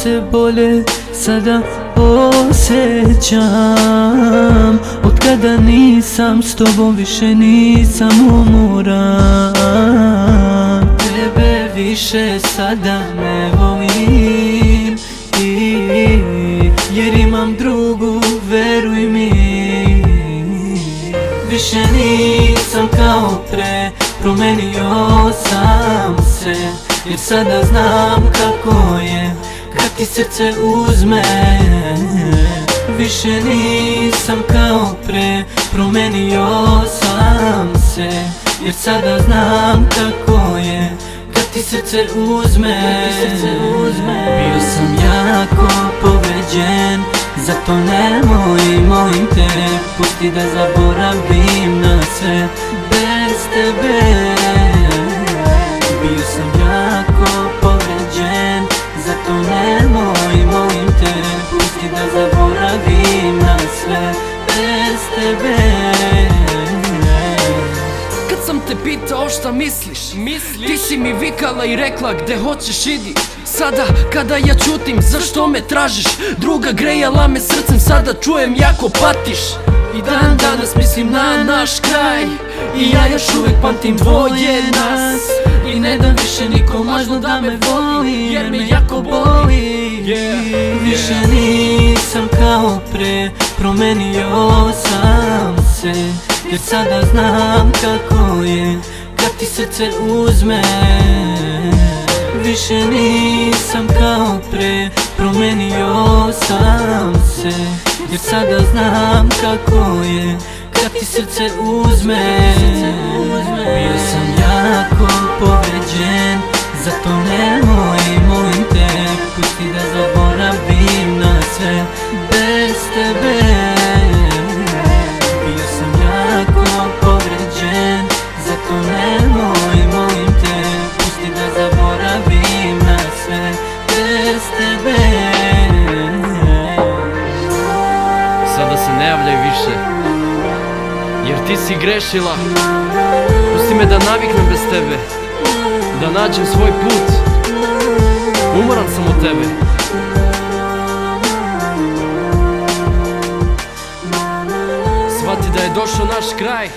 se bolje sada osjećam. Od kada nisam s tobom, više nisam umoran. Tebe više sada ne volim, jer imam drugu, veruj mi. Više nisam kao pre, promenio sam se, jer sada znam kako je kad ti srce uzme. Više nisam kao pre, promenio sam se, jer sada znam kako je kad ti srce uzme. Bio sam jako povređen, zato nemoj, molim te, pusti da zaboravim na sve bez tebe. Bio sam jako povređen, zato nemoj, molim te, pusti da zaboravim na sve bez tebe. Kad sam te pitao šta misliš, ti si mi vikala i rekla gde hoćeš idi. Sada kada ja čutim, zašto me tražiš? Druga grejala me srcem, sada čujem jako patiš. I dan danas mislim na naš kraj, i ja još uvek pamtim dvoje nas. I ne dam više nikom lažno da me voli, jer me jako boli. Više nisam kao pre, promenio sam se, jer sada znam kako je kad ti srce uzme. Više nisam kao pre, promenio sam se, jer sada znam kako je kad ti srce uzme. Bio sam jako povređen, zato nemoj, molim te, pusti da zaboravim na sve bez tebe. Bio sam jako povređen, zato nemoj, molim te, pusti da zaboravim na sve bez tebe. Sada se ne javljaj više, jer ti si grešila. Pusti me da naviknem bez tebe, da nađem svoj put. Umoran sam od tebe. Shvati da je došao naš kraj.